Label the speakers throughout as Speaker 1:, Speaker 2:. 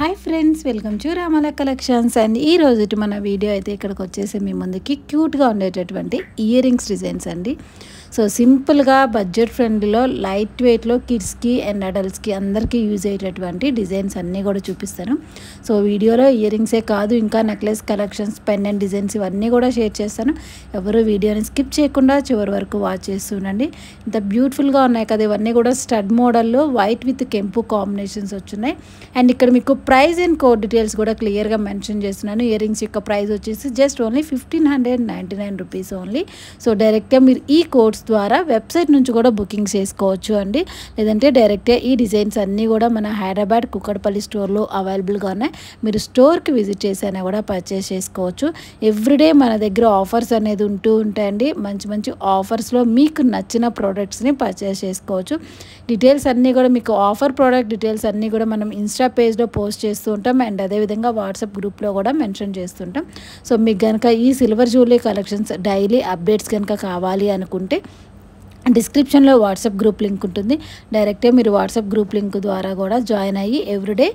Speaker 1: Hi friends, welcome to Ramala collections. And ఈ రోజు మన వీడియో అయితే ఇక్కడికి వచ్చేసి మీ ముందుకి క్యూట్గా ఉండేటటువంటి ఇయర్ రింగ్స్ డిజైన్స్ అండి. సో సింపుల్గా బడ్జెట్ ఫ్రెండ్లీలో లైట్ వెయిట్లో కిడ్స్కి అండ్ అడల్ట్స్కి అందరికీ యూజ్ అయ్యేటటువంటి డిజైన్స్ అన్నీ కూడా చూపిస్తాను. సో వీడియోలో ఇయర్ రింగ్సే కాదు, ఇంకా నెక్లెస్ కలెక్షన్స్, పెండెంట్ డిజైన్స్ ఇవన్నీ కూడా షేర్ చేస్తాను. ఎవరు వీడియోని స్కిప్ చేయకుండా చివరి వరకు వాచ్ చేస్తూ ఉండండి. ఇంత బ్యూటిఫుల్గా ఉన్నాయి కదా, ఇవన్నీ కూడా స్టడ్ మోడల్లో వైట్ విత్ కెంపు కాంబినేషన్స్ వచ్చున్నాయి. అండ్ ఇక్కడ మీకు ప్రైస్ అండ్ కోడ్ డీటెయిల్స్ కూడా క్లియర్గా మెన్షన్ చేస్తున్నాను. ఇయర్ రింగ్స్ యొక్క ప్రైస్ వచ్చేసి just only 1599 rupees only. So డైరెక్ట్గా మీరు ఈ కోడ్స్ ద్వారా వెబ్సైట్ నుంచి కూడా బుకింగ్ చేసుకోవచ్చు అండి. లేదంటే డైరెక్ట్గా ఈ డిజైన్స్ అన్నీ కూడా మన హైదరాబాద్ కుక్కడపల్లి స్టోర్లో అవైలబుల్గా ఉన్నాయి. మీరు స్టోర్కి విజిట్ చేసైనా కూడా పర్చేస్ చేసుకోవచ్చు. ఎవ్రీడే మన దగ్గర ఆఫర్స్ అనేది ఉంటూ ఉంటాయండి. మంచి మంచి ఆఫర్స్లో మీకు నచ్చిన ప్రోడక్ట్స్ని పర్చేస్ చేసుకోవచ్చు. డీటెయిల్స్ అన్నీ కూడా మీకు ఆఫర్ ప్రోడక్ట్ డీటెయిల్స్ అన్నీ కూడా మనం ఇన్స్టా పేజ్లో పోస్ట్ చేస్తూ ఉంటాం. అండ్ అదేవిధంగా వాట్సాప్ గ్రూప్లో కూడా మెన్షన్ చేస్తుంటాం. సో మీకు కనుక ఈ silver jewellery collections daily updates కనుక కావాలి అనుకుంటే డిస్క్రిప్షన్లో వాట్సాప్ గ్రూప్ లింక్ ఉంటుంది. డైరెక్ట్గా మీరు వాట్సాప్ గ్రూప్ లింక్ ద్వారా కూడా జాయిన్ అయ్యి ఎవ్రీడే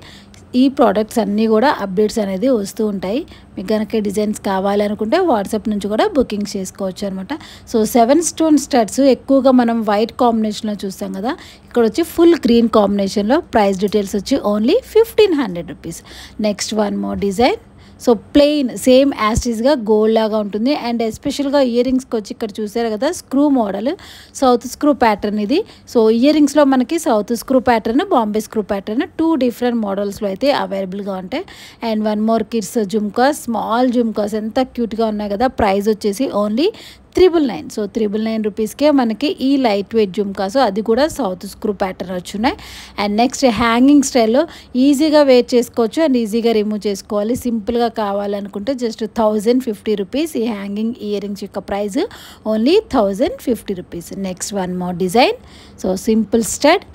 Speaker 1: ఈ ప్రోడక్ట్స్ అన్నీ కూడా అప్డేట్స్ అనేది వస్తూ ఉంటాయి. మీకు కనుక డిజైన్స్ కావాలనుకుంటే వాట్సాప్ నుంచి కూడా బుకింగ్ చేసుకోవచ్చు అనమాట. సో 7 స్టోన్ స్టడ్స్ ఎక్కువగా మనం వైట్ కాంబినేషన్లో చూస్తాం కదా, ఇక్కడ వచ్చి ఫుల్ గ్రీన్ కాంబినేషన్లో. ప్రైస్ డీటెయిల్స్ వచ్చి only 1500 rupees. Next one more design. So plain same యాస్టీస్గా గోల్డ్ లాగా ఉంటుంది. అండ్ ఎస్పెషల్గా ఇయర్ రింగ్స్కి వచ్చి ఇక్కడ చూసారు కదా, screw model, south screw pattern ఇది. సో ఇయర్ రింగ్స్లో మనకి south screw pattern, Bombay screw pattern 2 different మోడల్స్లో అయితే అవైలబుల్గా ఉంటాయి. And one more kids jhumkas, small jhumkas ఎంత క్యూట్గా ఉన్నాయి కదా. ప్రైస్ వచ్చేసి ఓన్లీ 999. సో 999 రూపీస్కే మనకి ఈ లైట్ వెయిట్ జుమ్కాస్, అది కూడా సౌత్ స్క్రూ ప్యాటర్న్ వచ్చున్నాయి. అండ్ నెక్స్ట్ హ్యాంగింగ్ స్టైల్లో ఈజీగా వేర్ చేసుకోవచ్చు అండ్ ఈజీగా రిమూవ్ చేసుకోవాలి. సింపుల్గా కావాలనుకుంటే జస్ట్ 1050 రూపీస్. ఈ హ్యాంగింగ్ ఇయర్ రింగ్స్ యొక్క price only 1050 rupees. Next one more design. So simple stud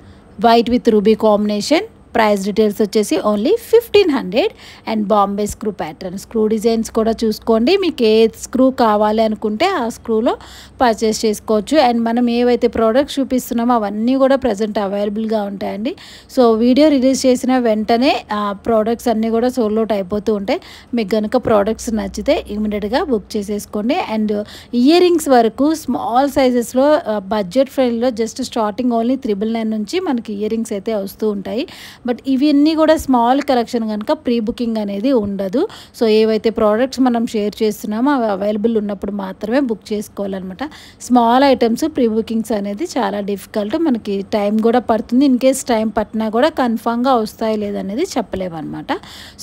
Speaker 1: white with ruby combination. Price details వచ్చేసి only 1500. And Bombay screw pattern. Screw designs కూడా చూసుకోండి, మీకు ఏ స్క్రూ కావాలి అనుకుంటే ఆ స్క్రూలో పర్చేస్ చేసుకోవచ్చు. అండ్ మనం ఏవైతే ప్రోడక్ట్స్ చూపిస్తున్నామో అవన్నీ కూడా ప్రజెంట్ అవైలబుల్గా ఉంటాయండి. సో వీడియో రిలీజ్ చేసిన వెంటనే ఆ ప్రోడక్ట్స్ అన్నీ కూడా సోల్డ్ అవుట్ అయిపోతూ ఉంటాయి. మీకు కనుక ప్రోడక్ట్స్ నచ్చితే ఇమీడియట్గా బుక్ చేసేసుకోండి. అండ్ ఇయర్ రింగ్స్ వరకు స్మాల్ సైజెస్లో బడ్జెట్ ఫ్రెండ్లీలో జస్ట్ స్టార్టింగ్ ఓన్లీ 999 నుంచి మనకి ఇయర్ రింగ్స్ అయితే వస్తూ ఉంటాయి. బట్ ఇవన్నీ కూడా స్మాల్ కలెక్షన్ కనుక ప్రీ బుకింగ్ అనేది ఉండదు. సో ఏవైతే ప్రోడక్ట్స్ మనం షేర్ చేస్తున్నామో అవి అవైలబుల్ ఉన్నప్పుడు మాత్రమే బుక్ చేసుకోవాలన్నమాట. స్మాల్ ఐటమ్స్ ప్రీ బుకింగ్స్ అనేది చాలా డిఫికల్ట్, మనకి టైం కూడా పడుతుంది. ఇన్ కేస్ టైం పట్టినా కూడా కన్ఫామ్గా వస్తాయి లేదనేది చెప్పలేమన్నమాట.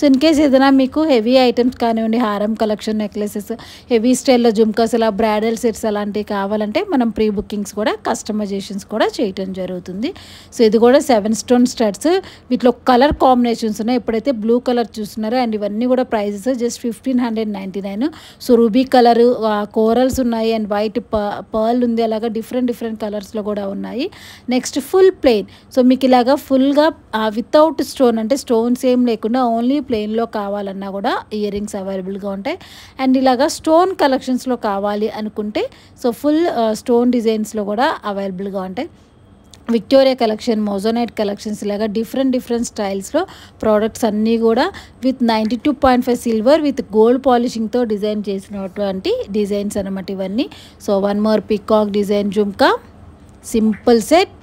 Speaker 1: సో ఇన్ కేస్ ఏదైనా మీకు హెవీ ఐటమ్స్ కానివ్వండి, హారం కలెక్షన్, నెక్లెసెస్, హెవీ స్టైల్లో జుమ్కాస్, ఇలా బ్రైడల్ సెట్స్ అలాంటివి కావాలంటే మనం ప్రీ బుకింగ్స్ కూడా కస్టమైజేషన్స్ కూడా చేయటం జరుగుతుంది. సో ఇది కూడా 7 స్టోన్ స్టడ్స్. వీటిలో కలర్ కాంబినేషన్స్ ఉన్నాయి. ఎప్పుడైతే బ్లూ కలర్ చూస్తున్నారో, అండ్ ఇవన్నీ కూడా prices just 1599. So ruby colour, corals ఉన్నాయి, అండ్ వైట్ పర్ల్ ఉంది, అలాగా డిఫరెంట్ కలర్స్లో కూడా ఉన్నాయి. Next full plain. సో మీకు ఇలాగా ఫుల్గా వితౌట్ స్టోన్, అంటే స్టోన్స్ ఏం లేకుండా ఓన్లీ ప్లెయిన్లో కావాలన్నా కూడా ఇయర్ రింగ్స్ అవైలబుల్గా ఉంటాయి. అండ్ ఇలాగా స్టోన్ కలెక్షన్స్లో కావాలి అనుకుంటే సో ఫుల్ స్టోన్ డిజైన్స్లో కూడా అవైలబుల్గా ఉంటాయి. విక్టోరియా కలెక్షన్, మోజోనైట్ కలెక్షన్స్, ఇలాగా డిఫరెంట్ స్టైల్స్లో ప్రోడక్ట్స్ అన్నీ కూడా విత్ 92.5 సిల్వర్ విత్ గోల్డ్ పాలిషింగ్తో డిజైన్ చేసినటువంటి డిజైన్స్ అనమాట ఇవన్నీ. So one more peacock design jhumka simple set.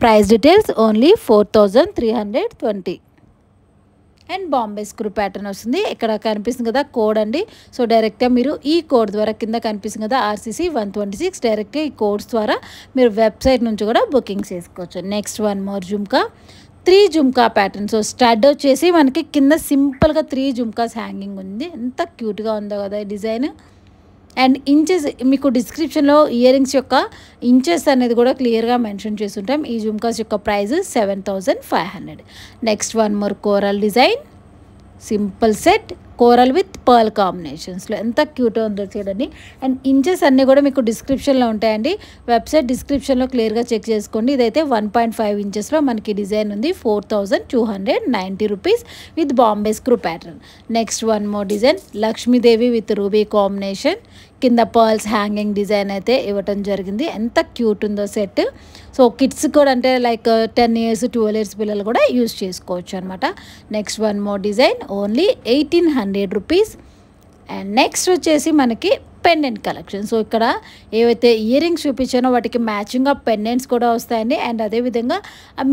Speaker 1: Price details only 4320. And Bombay screw pattern వస్తుంది. ఇక్కడ కనిపిస్తుంది కదా కోడ్ అండి. సో డైరెక్ట్గా మీరు ఈ కోడ్ ద్వారా, కింద కనిపిస్తుంది కదా RCC 126, డైరెక్ట్గా ఈ కోడ్స్ ద్వారా మీరు వెబ్సైట్ నుంచి కూడా బుకింగ్ చేసుకోవచ్చు. Next one more jhumka 3 jhumka pattern. So stud వచ్చేసి మనకి కింద సింపుల్గా 3 జుమ్కాస్ హ్యాంగింగ్ ఉంది. ఎంత క్యూట్గా ఉందో కదా ఈ డిజైన్. అండ్ ఇంచెస్ మీకు డిస్క్రిప్షన్లో ఇయర్ రింగ్స్ యొక్క ఇంచెస్ అనేది కూడా క్లియర్గా మెన్షన్ చేసి ఉంటాం. ఈ జుమ్కాస్ యొక్క price 7500. Next one more coral design simple set, coral with pearl కాంబినేషన్స్లో ఎంత క్యూట్ ఉందో చూడండి. అండ్ ఇంచెస్ అన్నీ కూడా మీకు డిస్క్రిప్షన్లో ఉంటాయండి, వెబ్సైట్ డిస్క్రిప్షన్లో క్లియర్గా చెక్ చేసుకోండి. ఇదైతే 1.5 ఇంచెస్లో మనకి డిజైన్ ఉంది, 4290 rupees with Bombay screw pattern. Next one more design, Lakshmidevi with ruby combination, కింద పర్ల్స్ హ్యాంగింగ్ డిజైన్ అయితే ఇవ్వటం జరిగింది. ఎంత క్యూట్ ఉందో సెట్. సో కిడ్స్ కూడా అంటే లైక్ 10 ఇయర్స్ 12 ఇయర్స్ పిల్లలు కూడా యూస్ చేసుకోవచ్చు అనమాట. Next one more design, only 1800 rupees. And next వచ్చేసి మనకి పెండెంట్ కలెక్షన్. సో ఇక్కడ ఏవైతే ఇయర్ రింగ్స్ చూపించానో వాటికి మ్యాచింగ్గా పెండెంట్స్ కూడా వస్తాయండి. అండ్ అదేవిధంగా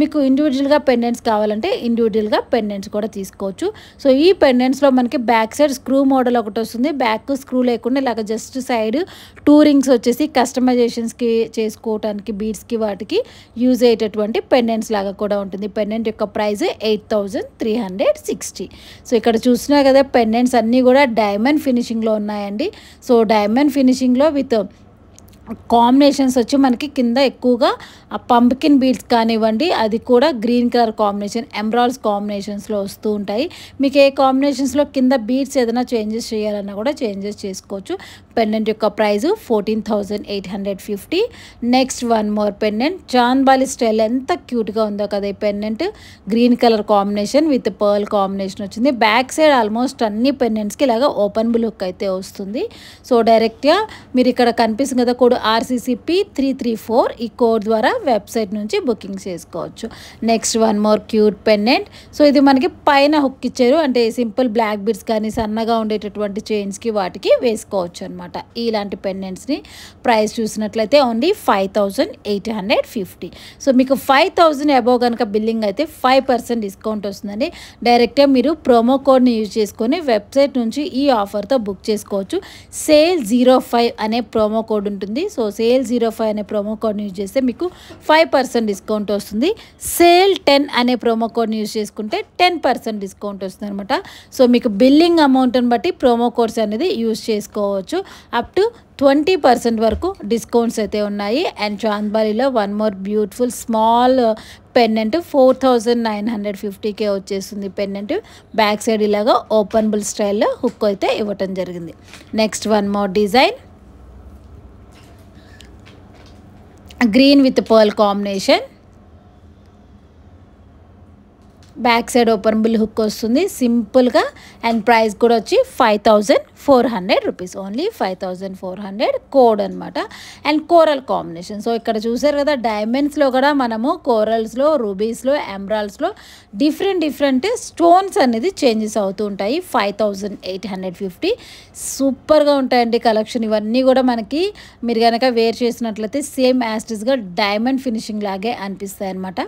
Speaker 1: మీకు ఇండివిజువల్గా పెండెంట్స్ కావాలంటే ఇండివిజువల్గా పెండెంట్స్ కూడా తీసుకోవచ్చు. సో ఈ పెండెంట్స్లో మనకి బ్యాక్ సైడ్ స్క్రూ మోడల్ ఒకటి వస్తుంది, బ్యాక్ స్క్రూ లేకుండా ఇలాగ జస్ట్ సైడ్ 2 రింగ్స్ వచ్చేసి కస్టమైజేషన్స్కి చేసుకోవడానికి బీడ్స్కి వాటికి యూజ్ అయ్యేటటువంటి పెండెంట్స్ లాగా కూడా ఉంటుంది. పెండెంట్ యొక్క ప్రైస్ 8360. సో ఇక్కడ చూసినా కదా పెండెంట్స్ అన్నీ కూడా డైమండ్ ఫినిషింగ్లో ఉన్నాయండి. సో డైమండ్ ఫినిషింగ్లో విత్ కాంబినేషన్స్ వచ్చి మనకి కింద ఎక్కువగా పంప్కిన్ బీడ్స్ కానివ్వండి, అది కూడా గ్రీన్ కలర్ కాంబినేషన్, ఎమరాల్డ్స్ కాంబినేషన్స్లో వస్తూ ఉంటాయి. మీకు ఏ కాంబినేషన్స్లో కింద బీడ్స్ ఏదైనా చేంజెస్ చేయాలన్నా కూడా చేంజెస్ చేసుకోవచ్చు. పెండెంట్ యొక్క price 14,850. Next one more pendant, chandbali style ఎంత క్యూట్గా ఉందో కదా ఈ pendant. Green colour combination with pearl combination వచ్చింది. బ్యాక్ సైడ్ ఆల్మోస్ట్ అన్ని పెండెంట్స్కి ఇలాగా ఓపెన్ లుక్ అయితే వస్తుంది. సో డైరెక్ట్గా మీరు ఇక్కడ కనిపిస్తుంది కదా కోడ్ RCCP 334, ఈ కోడ్ ద్వారా వెబ్సైట్ నుంచి బుకింగ్ చేసుకోవచ్చు. Next one more cute pendant. So ఇది మనకి పైన హుక్ ఇచ్చారు, అంటే సింపుల్ బ్లాక్ బీడ్స్ కానీ సన్నగా ఉండేటటువంటి చైన్స్కి వాటికి వేసుకోవచ్చు అనమాట. ఇలాంటి పెండెంట్స్ని ప్రైస్ చూసినట్లయితే ఓన్లీ 5850. సో మీకు 5000 అబోవ్ కనుక బిల్లింగ్ అయితే 5% డిస్కౌంట్ వస్తుందండి. డైరెక్ట్గా మీరు ప్రోమో కోడ్ని యూజ్ చేసుకొని వెబ్సైట్ నుంచి ఈ ఆఫర్తో బుక్ చేసుకోవచ్చు. సేల్ 05 అనే ప్రోమో కోడ్ ఉంటుంది. సో సేల్ 05 అనే ప్రోమో కోడ్ని యూజ్ చేస్తే మీకు 5% డిస్కౌంట్ వస్తుంది. సేల్ 10 అనే ప్రోమో కోడ్ని యూజ్ చేసుకుంటే 10% డిస్కౌంట్ వస్తుంది అనమాట. సో మీకు బిల్లింగ్ అమౌంట్ని బట్టి ప్రోమో కోడ్స్ అనేది యూజ్ చేసుకోవచ్చు. అప్ టు 20% వరకు డిస్కౌంట్స్ అయితే ఉన్నాయి. అండ్ చాంద్బాలిలో one more beautiful small pendant 4950కే వచ్చేస్తుంది. పెండెంట్ బ్యాక్ సైడ్ ఇలాగా ఓపెనబుల్ స్టైల్లో హుక్ అయితే ఇవ్వటం జరిగింది. Next one more design, green with pearl combination, back side openable hook వస్తుంది సింపుల్గా. అండ్ ప్రైస్ కూడా వచ్చి 5400 రూపీస్, ఓన్లీ 5400 కోడ్ అనమాట. And coral combination. సో ఇక్కడ చూసారు కదా డైమండ్స్లో కూడా మనము కోరల్స్లో, రూబీస్లో, ఎమరాల్డ్స్లో డిఫరెంట్ స్టోన్స్ అనేది చేంజెస్ అవుతూ ఉంటాయి. 5850 సూపర్గా ఉంటాయండి కలెక్షన్. ఇవన్నీ కూడా మనకి మీరు కనుక వేర్ చేసినట్లయితే సేమ్ యాస్టిస్గా డైమండ్ ఫినిషింగ్ లాగే అనిపిస్తాయి అనమాట.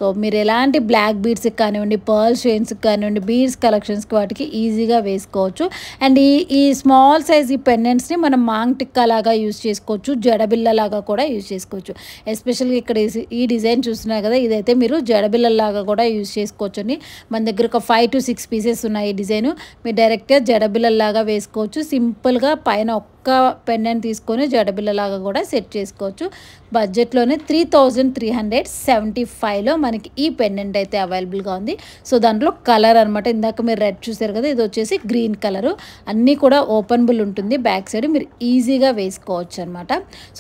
Speaker 1: సో మీరు ఎలాంటి బ్లాక్ బీడ్స్కి కానివ్వండి, పర్ల్ చైన్స్కి కానివ్వండి, బీడ్స్ కలెక్షన్స్కి వాటికి ఈజీగా వేసుకోవచ్చు. అండ్ ఈ స్మాల్ సైజ్ ఈ పెండెంట్స్ని మనం మాంగ్ టిక్కా లాగా యూజ్ చేసుకోవచ్చు, జడబిల్ల లాగా కూడా యూజ్ చేసుకోవచ్చు. ఎస్పెషల్గా ఇక్కడ ఈ డిజైన్ చూస్తున్నారు కదా, ఇదైతే మీరు జడబిల్లలాగా కూడా యూజ్ చేసుకోవచ్చు అండి. మన దగ్గర ఒక 5 to 6 పీసెస్ ఉన్నాయి ఈ డిజైన్. మీరు డైరెక్ట్గా జడబిల్లలాగా వేసుకోవచ్చు. సింపుల్గా పైన ఒక్క పెండెంట్ తీసుకొని జడబిల్లలాగా కూడా సెట్ చేసుకోవచ్చు. బడ్జెట్లోనే 3375లో మనకి ఈ పెండెంట్ అయితే అవైలబుల్గా ఉంది. సో దాంట్లో కలర్ అనమాట, ఇందాక మీరు రెడ్ చూసారు కదా, ఇది వచ్చేసి గ్రీన్ కలరు. అన్నీ కూడా ఓపెనబుల్ ఉంటుంది, బ్యాక్ సైడ్ మీరు ఈజీగా వేసుకోవచ్చు అనమాట.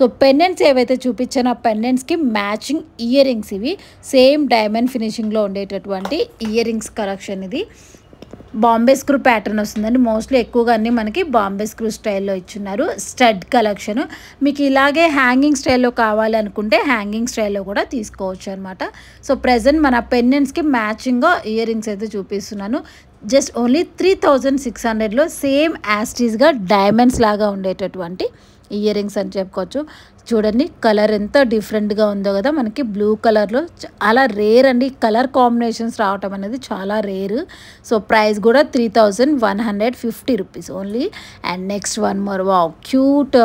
Speaker 1: సో పెండెంట్స్ ఏవైతే చూపించానో ఆ పెండెంట్స్కి మ్యాచింగ్ ఇయర్ రింగ్స్ ఇవి. సేమ్ డైమండ్ ఫినిషింగ్లో ఉండేటటువంటి ఇయర్ రింగ్స్ కలెక్షన్ ఇది. బాంబే స్క్రూ ప్యాటర్న్ వస్తుందండి. మోస్ట్లీ ఎక్కువగా అన్నీ మనకి బాంబే స్క్రూ స్టైల్లో ఇచ్చున్నారు. స్టడ్ కలెక్షన్ మీకు ఇలాగే హ్యాంగింగ్ స్టైల్లో కావాలి అనుకుంటే హ్యాంగింగ్ స్టైల్లో కూడా తీసుకోవచ్చు అనమాట. సో ప్రెజెంట్ మన పెండెంట్స్కి మ్యాచింగ్గా ఇయర్ రింగ్స్ అయితే చూపిస్తున్నాను. జస్ట్ ఓన్లీ 3600లో సేమ్ యాస్టీస్గా డైమండ్స్ లాగా ఉండేటటువంటి ఇయర్ రింగ్స్ అని చెప్పుకోవచ్చు. చూడండి కలర్ ఎంత డిఫరెంట్గా ఉందో కదా, మనకి బ్లూ కలర్లో చాలా రేర్ అండి. కలర్ కాంబినేషన్స్ రావటం అనేది చాలా రేర్. సో ప్రైస్ కూడా 3150 rupees only. And next one more, wow cute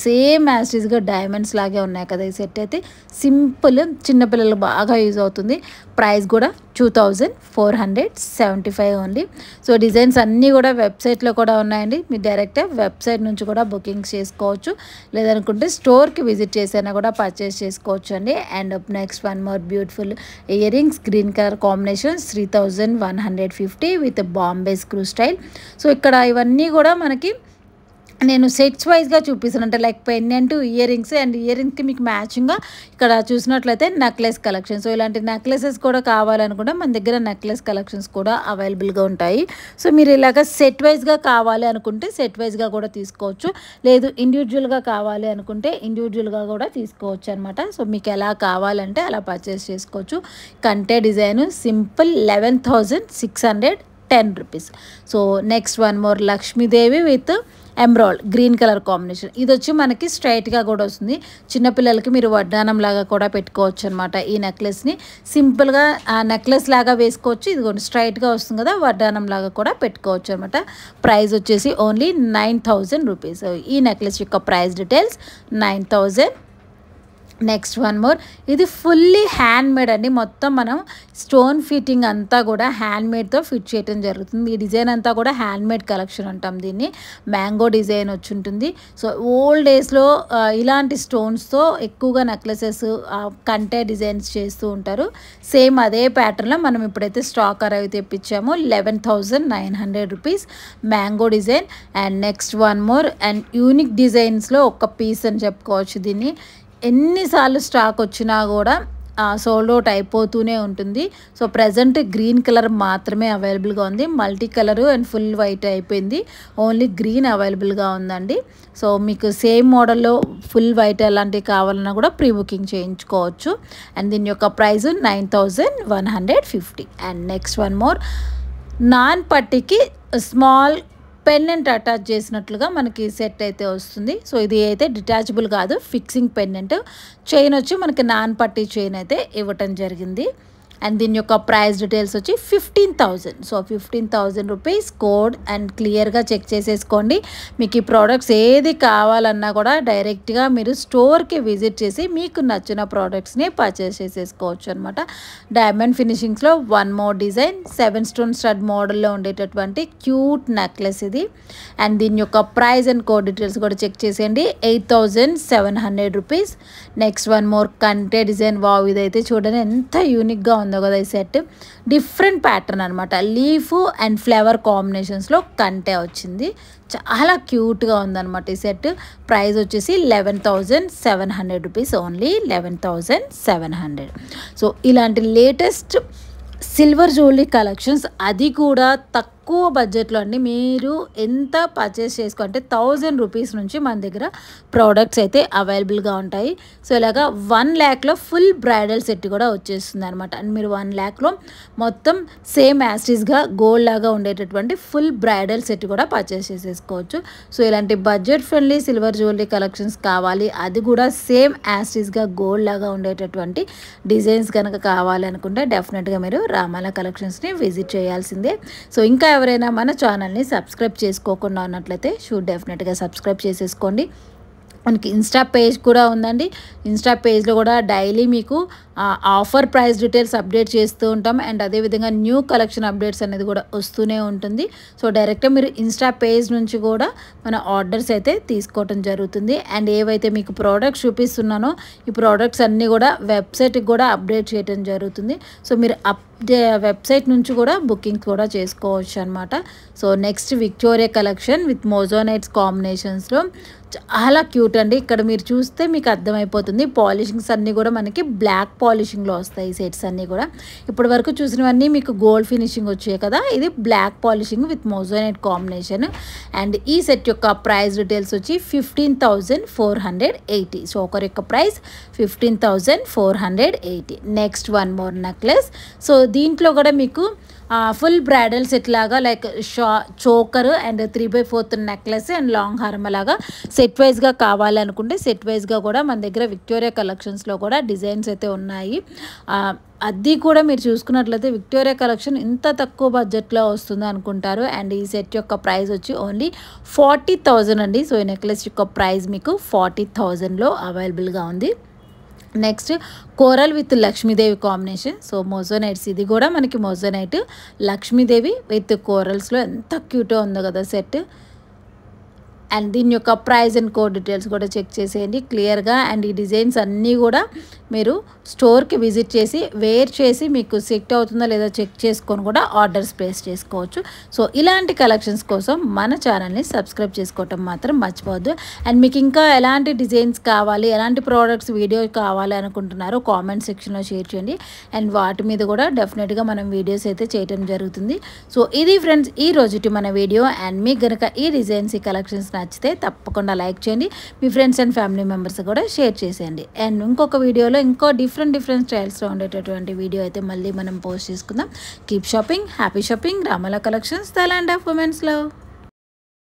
Speaker 1: same యాస్టీస్గా డైమండ్స్ లాగే ఉన్నాయి కదా ఈ సెట్ అయితే. సింపుల్, చిన్నపిల్లలు బాగా యూజ్ అవుతుంది. ప్రైస్ కూడా 2475 ఓన్లీ. సో డిజైన్స్ అన్నీ కూడా వెబ్సైట్లో కూడా ఉన్నాయండి. మీరు డైరెక్ట్గా వెబ్సైట్ నుంచి కూడా బుకింగ్స్ చేసుకోవచ్చు. లేదనుకుంటే స్టోర్కి విజిట్ చేసైనా కూడా పర్చేస్ చేసుకోవచ్చు అండి. And next one more beautiful ear rings, green colour combination, 3150 with Bombay screw style. So ఇక్కడ ఇవన్నీ కూడా మనకి నేను సెట్స్ వైజ్గా చూపిస్తాను, అంటే like pendant, ear rings and ear రింగ్స్కి మీకు మ్యాచింగ్గా ఇక్కడ చూసినట్లయితే నెక్లెస్ కలెక్షన్. సో ఇలాంటి నెక్లెసెస్ కూడా కావాలనుకుంటే మన దగ్గర నెక్లెస్ కలెక్షన్స్ కూడా అవైలబుల్గా ఉంటాయి. సో మీరు ఇలాగ సెట్ వైజ్గా కావాలి అనుకుంటే సెట్ వైజ్గా కూడా తీసుకోవచ్చు, లేదు ఇండివిజువల్గా కావాలి అనుకుంటే ఇండివిజువల్గా కూడా తీసుకోవచ్చు అనమాట. సో మీకు ఎలా కావాలంటే అలా పర్చేస్ చేసుకోవచ్చు. కంటే design simple 11,610 rupees. So next one more Lakshmidevi with emerald green colour combination. ఇది వచ్చి మనకి స్ట్రైట్గా కూడా వస్తుంది, చిన్నపిల్లలకి మీరు వడ్డానం లాగా కూడా పెట్టుకోవచ్చు అనమాట. ఈ నెక్లెస్ని సింపుల్గా నెక్లెస్ లాగా వేసుకోవచ్చు, ఇది కూడా స్ట్రైట్గా వస్తుంది కదా, వడ్డానం లాగా కూడా పెట్టుకోవచ్చు అనమాట. ప్రైస్ వచ్చేసి ఓన్లీ 9,000 రూపీస్. ఈ నెక్లెస్ యొక్క price details 9,000. Next one more, ఇది ఫుల్లీ హ్యాండ్ మేడ్ అండి. మొత్తం మనం స్టోన్ ఫిట్టింగ్ అంతా కూడా హ్యాండ్ మేడ్తో ఫిట్ చేయడం జరుగుతుంది. ఈ డిజైన్ అంతా కూడా హ్యాండ్ మేడ్ కలెక్షన్ అంటాం దీన్ని. మ్యాంగో డిజైన్ వచ్చి ఉంటుంది. సో ఓల్డ్ డేస్లో ఇలాంటి స్టోన్స్తో ఎక్కువగా నెక్లెసెస్, కంటే డిజైన్స్ చేస్తూ ఉంటారు. సేమ్ అదే ప్యాటర్న్లో మనం ఇప్పుడైతే స్టాక్ అరైవ్ తెప్పించాము. 11,900 rupees mango design. And next one more, and unique డిజైన్స్లో ఒక పీస్ అని చెప్పుకోవచ్చు దీన్ని. ఎన్నిసార్లు స్టాక్ వచ్చినా కూడా సోల్డ్ అవుట్ అయిపోతూనే ఉంటుంది. సో ప్రజెంట్ గ్రీన్ కలర్ మాత్రమే అవైలబుల్గా ఉంది, multi colour and full white అయిపోయింది, ఓన్లీ గ్రీన్ అవైలబుల్గా ఉందండి. సో మీకు సేమ్ మోడల్లో ఫుల్ వైట్ అలాంటివి కావాలన్నా కూడా ప్రీ బుకింగ్ చేయించుకోవచ్చు. అండ్ దీని యొక్క price 9,150. And next one more, నాన్ పట్టీకి స్మాల్ పెండెంట్ అటాచ్ చేసినట్లుగా మనకి సెట్ అయితే వస్తుంది. సో ఇది అయితే డిటాచబుల్ కాదు, ఫిక్సింగ్ పెండెంట్. చైన్ వచ్చి మనకి నాన్ పట్టీ చైన్ అయితే ఇవ్వటం జరిగింది. అండ్ దీని యొక్క ప్రైస్ డీటెయిల్స్ వచ్చి 15,000. So 15,000 rupees code. అండ్ క్లియర్గా చెక్ చేసేసుకోండి. మీకు ఈ ప్రోడక్ట్స్ ఏది కావాలన్నా కూడా డైరెక్ట్గా మీరు స్టోర్కి విజిట్ చేసి మీకు నచ్చిన ప్రోడక్ట్స్ని పర్చేస్ చేసేసుకోవచ్చు అనమాట. డైమండ్ ఫినిషింగ్స్లో one more design, 7 stone stud మోడల్లో ఉండేటటువంటి క్యూట్ నెక్లెస్ ఇది. అండ్ దీని యొక్క ప్రైస్ అండ్ కోడ్ డీటెయిల్స్ కూడా చెక్ చేసేయండి. 8,700 రూపీస్. నెక్స్ట్ వన్ మోర్ కంటే డిజైన్. వావ్, ఇదైతే చూడండి ఎంత యూనిక్గా ఉందో కదా ఈ సెట్. డిఫరెంట్ ప్యాటర్న్ అనమాట, లీఫ్ అండ్ ఫ్లవర్ కాంబినేషన్స్లో కంటే వచ్చింది. చాలా క్యూట్గా ఉందన్నమాట ఈ సెట్. ప్రైస్ వచ్చేసి 11,700 రూపీస్, ఓన్లీ 11,700. సో ఇలాంటి లేటెస్ట్ సిల్వర్ జ్యువెలరీ కలెక్షన్స్, అది కూడా తక్కువ బడ్జెట్లో అండి. మీరు ఎంత పర్చేస్ చేసుకోంటే 1,000 రూపీస్ నుంచి మన దగ్గర ప్రోడక్ట్స్ అయితే అవైలబుల్గా ఉంటాయి. సో ఇలాగా 1 ల్యాక్లో ఫుల్ బ్రైడల్ సెట్ కూడా వచ్చేస్తుంది అనమాట. అండ్ మీరు 1 ల్యాక్లో మొత్తం సేమ్ యాస్టీస్గా గోల్డ్ లాగా ఉండేటటువంటి ఫుల్ బ్రైడల్ సెట్ కూడా పర్చేస్ చేసేసుకోవచ్చు. సో ఇలాంటి budget friendly silver jewellery collections కావాలి, అది కూడా సేమ్ యాస్టీస్గా గోల్డ్ లాగా ఉండేటటువంటి డిజైన్స్ కనుక కావాలనుకుంటే డెఫినెట్గా మీరు రామాల కలెక్షన్స్ని విజిట్ చేయాల్సిందే. సో ఇంకా ఎవరైనా మన ఛానల్ని సబ్స్క్రైబ్ చేసుకోకుండా ఉన్నట్లయితే డెఫినెట్గా సబ్స్క్రైబ్ చేసేసుకోండి. మనకి ఇన్స్టా పేజ్ కూడా ఉందండి. ఇన్స్టా పేజ్లో కూడా డైలీ మీకు ఆఫర్ ప్రైస్ డీటెయిల్స్ అప్డేట్ చేస్తూ ఉంటాం. అండ్ అదేవిధంగా న్యూ కలెక్షన్ అప్డేట్స్ అనేది కూడా వస్తూనే ఉంటుంది. సో డైరెక్ట్గా మీరు ఇన్స్టా పేజ్ నుంచి కూడా మన ఆర్డర్స్ అయితే తీసుకోవటం జరుగుతుంది. అండ్ ఏవైతే మీకు ప్రోడక్ట్స్ చూపిస్తున్నానో ఈ ప్రోడక్ట్స్ అన్నీ కూడా వెబ్సైట్కి కూడా అప్డేట్ చేయడం జరుగుతుంది. సో మీరు వెబ్సైట్ నుంచి కూడా బుకింగ్ కూడా చేసుకోవచ్చు అనమాట. So next Victoria collection with moissanites కాంబినేషన్స్లో చాలా క్యూట్ అండి. ఇక్కడ మీరు చూస్తే మీకు అర్థమైపోతుంది. పాలిషింగ్స్ అన్నీ కూడా మనకి బ్లాక్ పాలిషింగ్లో వస్తాయి. సెట్స్ అన్నీ కూడా ఇప్పటి వరకు చూసినవన్నీ మీకు గోల్డ్ ఫినిషింగ్ వచ్చాయి కదా, ఇది black polishing with moissanite combination. And ఈ సెట్ యొక్క ప్రైస్ డీటెయిల్స్ వచ్చి 15,480. సో ఒకరి యొక్క price 15,480. Next one more necklace. So దీంట్లో కూడా మీకు ఫుల్ బ్రైడల్ సెట్ లాగా like choker and 3/4 necklace and long హారం లాగా సెట్ వైజ్గా కావాలనుకుంటే సెట్ వైజ్గా కూడా మన దగ్గర విక్టోరియా కలెక్షన్స్లో కూడా డిజైన్స్ అయితే ఉన్నాయి. అది కూడా మీరు చూసుకున్నట్లయితే విక్టోరియా కలెక్షన్ ఇంత తక్కువ బడ్జెట్లో వస్తుంది అనుకుంటారు. అండ్ ఈ సెట్ యొక్క ప్రైస్ వచ్చి ఓన్లీ 40,000 అండి. సో ఈ నెక్లెస్ యొక్క ప్రైస్ మీకు 40,000లో అవైలబుల్గా ఉంది. Next coral with Lakshmidevi combination. So Mojo Nights, ఇది కూడా మనకి మోజోనైట్ లక్ష్మీదేవి విత్ కోరల్స్లో ఎంత క్యూట్గా ఉందో కదా సెట్. అండ్ దీని యొక్క ప్రైస్ అండ్ కోడ్ డీటెయిల్స్ కూడా చెక్ చేసేయండి క్లియర్గా. అండ్ ఈ డిజైన్స్ అన్నీ కూడా మీరు స్టోర్కి విజిట్ చేసి వేర్ చేసి మీకు సెట్ అవుతుందా లేదా చెక్ చేసుకొని కూడా ఆర్డర్స్ ప్లేస్ చేసుకోవచ్చు. సో ఇలాంటి కలెక్షన్స్ కోసం మన ఛానల్ని సబ్స్క్రైబ్ చేసుకోవటం మాత్రం మర్చిపోవద్దు. అండ్ మీకు ఇంకా ఎలాంటి డిజైన్స్ కావాలి, ఎలాంటి ప్రోడక్ట్స్ వీడియో కావాలి అనుకుంటున్నారో కామెంట్ సెక్షన్లో షేర్ చేయండి. అండ్ వాటి మీద కూడా డెఫినెట్గా మనం వీడియోస్ అయితే చేయడం జరుగుతుంది. సో ఇది ఫ్రెండ్స్ ఈ రోజుటి మన వీడియో. అండ్ మీకు కనుక ఈ డిజైన్స్ ఈ కలెక్షన్స్ నచ్చితే తప్పకుండా లైక్ చేయండి, మీ ఫ్రెండ్స్ అండ్ ఫ్యామిలీ మెంబర్స్ కూడా షేర్ చేసేయండి. అండ్ ఇంకొక వీడియోలో ఇంకో డిఫరెంట్ స్టైల్స్లో ఉండేటటువంటి వీడియో అయితే మళ్ళీ మనం పోస్ట్ చేసుకుందాం. Keep shopping, happy shopping, Ramala collections, the land of women's love.